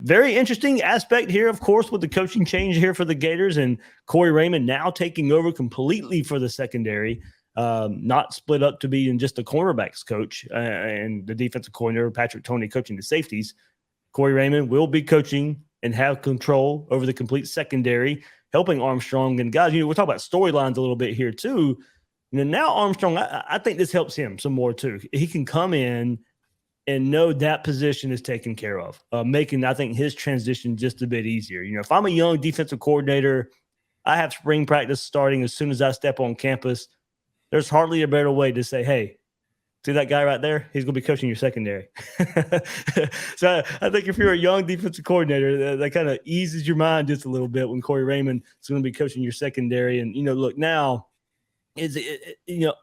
Very interesting aspect here, of course, with the coaching change here for the Gators and Corey Raymond now taking over completely for the secondary, not split up to be in just the cornerbacks coach and the defensive coordinator, Patrick Toney, coaching the safeties. Corey Raymond will be coaching and have control over the complete secondary, helping Armstrong. And guys, we're talking about storylines a little bit here too. Now Armstrong, I think this helps him some more too. He can come in and know that position is taken care of, making, I think, his transition just a bit easier. If I'm a young defensive coordinator, I have spring practice starting as soon as I step on campus. There's hardly a better way to say, hey, see that guy right there? He's going to be coaching your secondary. So I think if you're a young defensive coordinator, that kind of eases your mind just a little bit when Corey Raymond is going to be coaching your secondary. And, look, now,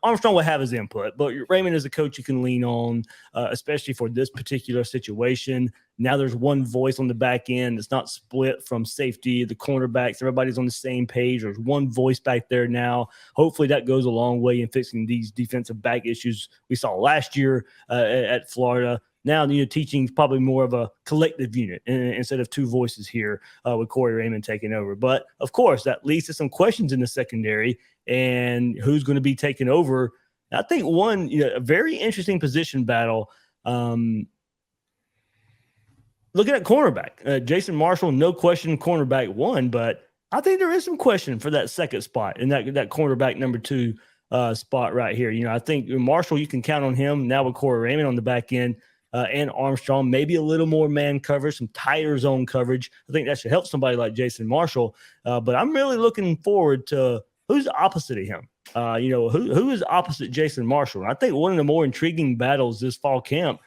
Armstrong will have his input, but Raymond is a coach you can lean on, especially for this particular situation. Now there's one voice on the back end. It's not split from safety, the cornerbacks. Everybody's on the same page. There's one voice back there now. Hopefully that goes a long way in fixing these defensive back issues we saw last year at Florida. Now, teaching is probably more of a collective unit instead of two voices here with Corey Raymond taking over. But, of course, that leads to some questions in the secondary and who's going to be taking over. I think one a very interesting position battle. Looking at cornerback, Jason Marshall, no question, cornerback 1, but I think there is some question for that second spot and that cornerback number 2 spot right here. I think Marshall, you can count on him now with Corey Raymond on the back end. And Armstrong, maybe a little more man coverage, some tighter zone coverage. I think that should help somebody like Jason Marshall. But I'm really looking forward to who's opposite of him. Who is opposite Jason Marshall? And I think one of the more intriguing battles this fall camp,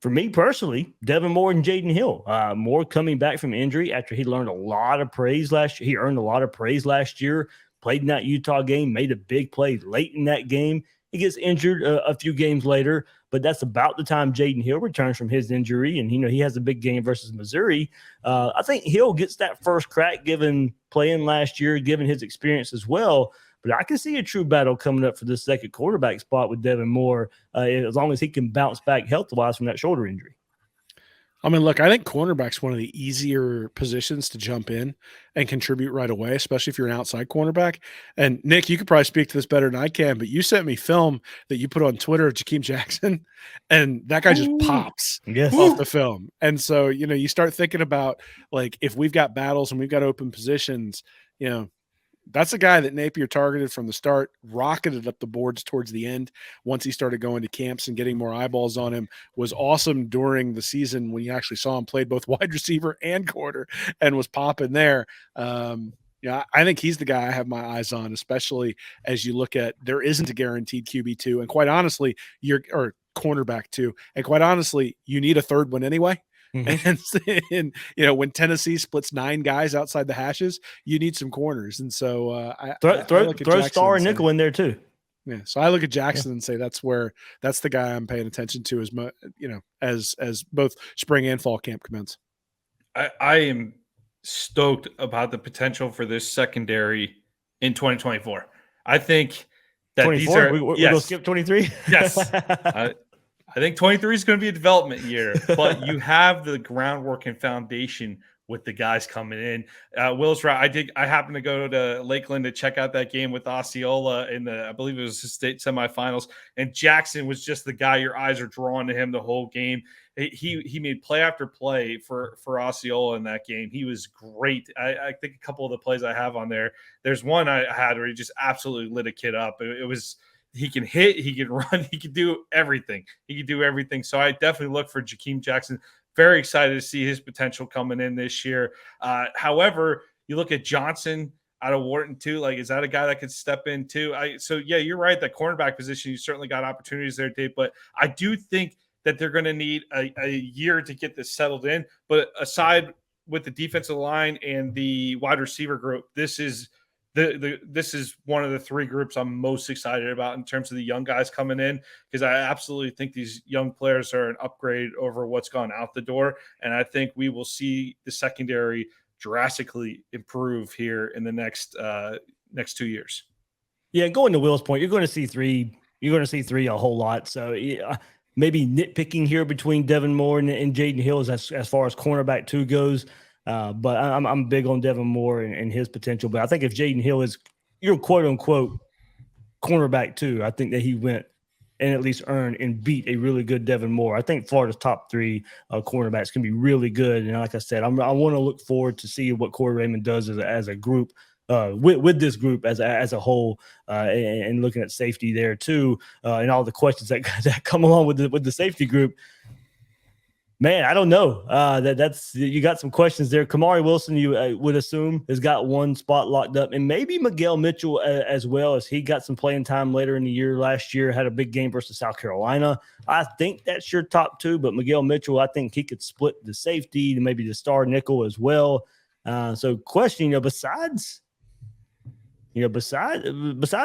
for me personally, Devin Moore and Jaden Hill. Moore coming back from injury after he earned a lot of praise last year. He earned a lot of praise last year, played in that Utah game, made a big play late in that game. He gets injured a few games later, but that's about the time Jaden Hill returns from his injury, and he has a big game versus Missouri. I think Hill gets that first crack given playing last year, given his experience as well. But I can see a true battle coming up for this second quarterback spot with Devin Moore, as long as he can bounce back health-wise from that shoulder injury. I mean, look, I think cornerback's one of the easier positions to jump in and contribute right away, especially if you're an outside cornerback. And Nick, you could probably speak to this better than I can, but you sent me film that you put on Twitter of Jakeem Jackson, and that guy just pops off the film. And so, you start thinking about, like, if we've got battles and we've got open positions, that's a guy that Napier targeted from the start, rocketed up the boards towards the end. Once he started going to camps and getting more eyeballs on him, was awesome during the season when you actually saw him played both wide receiver and corner and was popping there. I think he's the guy I have my eyes on, especially as you look at there isn't a guaranteed QB2, and quite honestly, or cornerback 2, and quite honestly, you need a third one anyway. Mm-hmm. And when Tennessee splits 9 guys outside the hashes, you need some corners. And so I throw Star and nickel in there too. Yeah. So I look at Jackson and say that's the guy I'm paying attention to as both spring and fall camp commence. I am stoked about the potential for this secondary in 2024. I think that 24? These are we're going to skip 23. Yes. I think 23 is going to be a development year, but you have the groundwork and foundation with the guys coming in. Will's right. I happened to go to Lakeland to check out that game with Osceola in I believe it was the state semifinals, and Jackson was just the guy your eyes are drawn to him the whole game. He made play after play for Osceola in that game. He was great. I think a couple of the plays I have on there's one I had where he just absolutely lit a kid up. It was – he can hit, he can run, he can do everything. So I definitely look for Jakeem Jackson. Very excited to see his potential coming in this year. However, you look at Johnson out of Wharton too. Like, is that a guy that could step in too? So yeah, you're right. That cornerback position, you certainly got opportunities there, Dave. But I do think that they're going to need a year to get this settled in. But aside with the defensive line and the wide receiver group, this is one of the 3 groups I'm most excited about in terms of the young guys coming in, because I absolutely think these young players are an upgrade over what's gone out the door. And I think we will see the secondary drastically improve here in the next 2 years. Yeah, going to Will's point, you're going to see 3 a whole lot. So yeah, maybe nitpicking here between Devin Moore and Jaden Hill as far as cornerback 2 goes. But I'm big on Devin Moore and his potential. But I think if Jaden Hill is your quote unquote cornerback 2, I think that he went and at least earned and beat a really good Devin Moore. I think Florida's top 3 cornerbacks can be really good. And like I said, I want to look forward to see what Corey Raymond does as a group. With this group as a whole, and looking at safety there too, and all the questions that come along with the safety group, man, I don't know. That's you got some questions there. Kamari Wilson, you would assume, has got one spot locked up, and maybe Miguel Mitchell as well, as he got some playing time later in the year. Last year, had a big game versus South Carolina. I think that's your top 2, but Miguel Mitchell, I think he could split the safety, maybe the star nickel as well. So, question, besides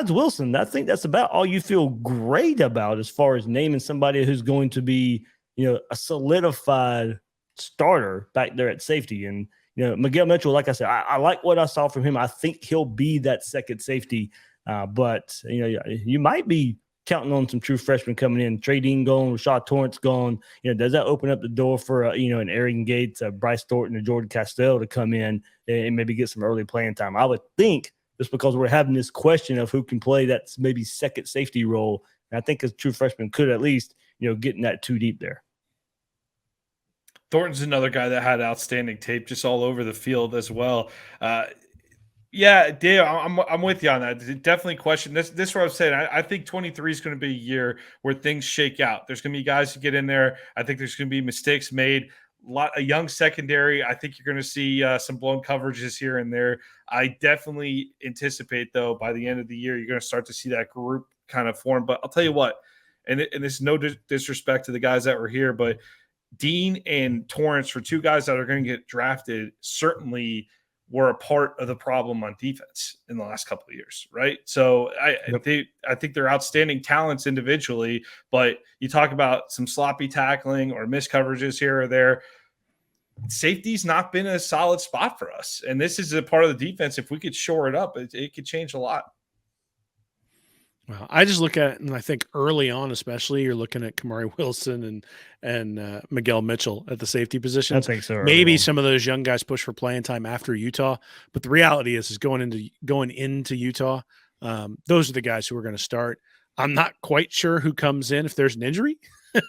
Wilson, I think that's about all you feel great about as far as naming somebody who's going to be, a solidified starter back there at safety. And, Miguel Mitchell, like I said, I like what I saw from him. I think he'll be that second safety. But, you might be counting on some true freshmen coming in. Trey Dean gone, Rashad Torrance gone. Does that open up the door for, an Aaron Gates, Bryce Thornton, and Jordan Castell to come in and maybe get some early playing time? I would think, just because we're having this question of who can play that maybe second safety role. And I think a true freshman could at least, get in that 2 deep there. Thornton's another guy that had outstanding tape just all over the field as well. Yeah, Dave, I'm with you on that. Definitely question. This is what I'm saying. I think 23 is going to be a year where things shake out. There's going to be guys who get in there. I think there's going to be mistakes made. A young secondary. I think you're going to see some blown coverages here and there. I definitely anticipate, though, by the end of the year, you're going to start to see that group kind of form. But I'll tell you what, and this is no disrespect to the guys that were here, but Dean and Torrance, for 2 guys that are going to get drafted, certainly were a part of the problem on defense in the last couple of years, right? So I think they're outstanding talents individually, but you talk about some sloppy tackling or missed coverages here or there. Safety's not been a solid spot for us, and this is a part of the defense. If we could shore it up, it could change a lot. Well, I just look at it, and I think early on, especially, you're looking at Kamari Wilson and Miguel Mitchell at the safety position. I think so. Maybe some of those young guys push for playing time after Utah, but the reality is going into Utah, those are the guys who are going to start. I'm not quite sure who comes in if there's an injury,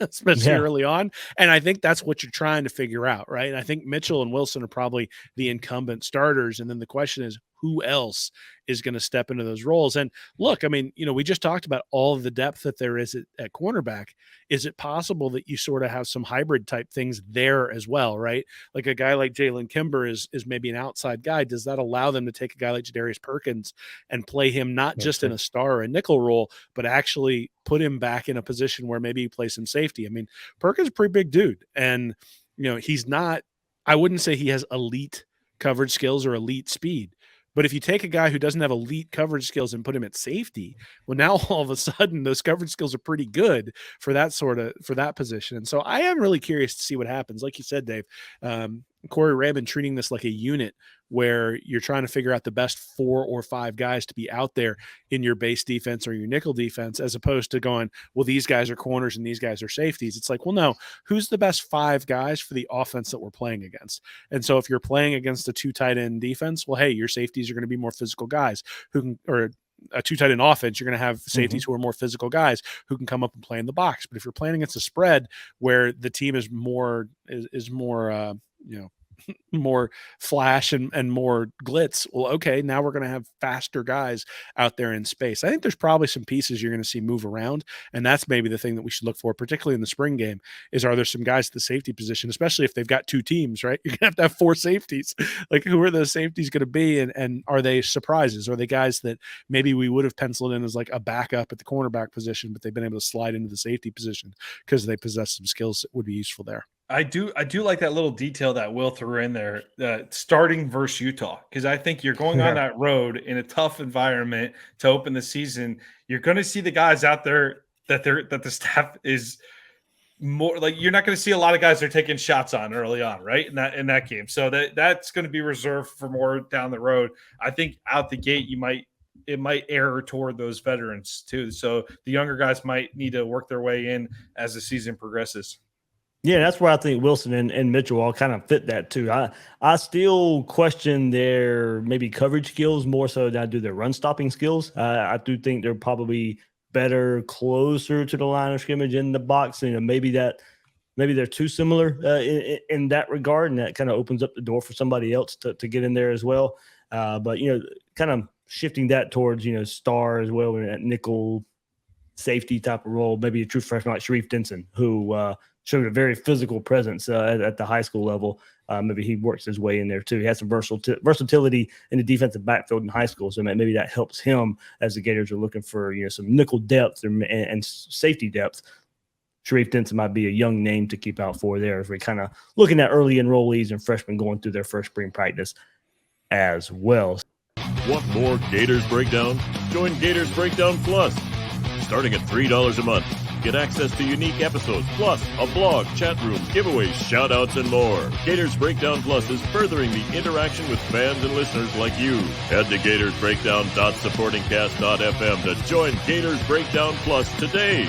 especially early on. And I think that's what you're trying to figure out, right? And I think Mitchell and Wilson are probably the incumbent starters. And then the question is, who else is going to step into those roles? And look, I mean, we just talked about all of the depth that there is at cornerback. Is it possible that you sort of have some hybrid type things there as well, right? Like a guy like Jalen Kimber is maybe an outside guy. Does that allow them to take a guy like Jadarius Perkins and play him not just in a star or a nickel role, but actually put him back in a position where maybe you play some safety? I mean, Perkins is a pretty big dude. And, he's not, I wouldn't say he has elite coverage skills or elite speed. But if you take a guy who doesn't have elite coverage skills and put him at safety, well, now all of a sudden those coverage skills are pretty good for that position. And so I am really curious to see what happens. Like you said, Dave, Corey Raymond treating this like a unit where you're trying to figure out the best 4 or 5 guys to be out there in your base defense or your nickel defense, as opposed to going, well, these guys are corners and these guys are safeties. It's like, well, no, who's the best 5 guys for the offense that we're playing against? And so if you're playing against a 2 tight end defense, well, hey, your safeties are going to be more physical guys who can, or a 2 tight end offense, you're going to have safeties who are more physical guys who can come up and play in the box. But if you're playing against a spread where the team is more more flash and more glitz, well, okay, now we're going to have faster guys out there in space. I think there's probably some pieces you're going to see move around, and that's maybe the thing that we should look for, particularly in the spring game, is are there some guys at the safety position, especially if they've got 2 teams, right? You're going to have 4 safeties. Like, who are those safeties going to be, and are they surprises? Are they guys that maybe we would have penciled in as like a backup at the cornerback position, but they've been able to slide into the safety position because they possess some skills that would be useful there? I do like that little detail that Will threw in there, starting versus Utah, because I think you're going on that road in a tough environment to open the season. You're going to see the guys out there that the staff is more like, you're not going to see a lot of guys they're taking shots on early on, right? In that game. So that's going to be reserved for more down the road. I think out the gate, you might it might err toward those veterans too. So the younger guys might need to work their way in as the season progresses. Yeah, that's where I think Wilson and Mitchell all kind of fit that too. I still question their maybe coverage skills more so than I do their run stopping skills. I do think they're probably better closer to the line of scrimmage in the box. Maybe they're too similar in that regard, and that kind of opens up the door for somebody else to get in there as well. But kind of shifting that towards star as well in that nickel safety type of role. Maybe a true freshman like Sharif Denson, who showed a very physical presence at the high school level. Maybe he works his way in there too. He has some versatility in the defensive backfield in high school, so maybe that helps him as the Gators are looking for some nickel depth and safety depth. Sharif Denson might be a young name to keep out for there if we're kind of looking at early enrollees and freshmen going through their first spring practice as well. Want more Gators Breakdown? Join Gators Breakdown Plus. Starting at $3 a month. Get access to unique episodes, plus a blog, chat rooms, giveaways, shout-outs, and more. Gators Breakdown Plus is furthering the interaction with fans and listeners like you. Head to gatorsbreakdown.supportingcast.fm to join Gators Breakdown Plus today.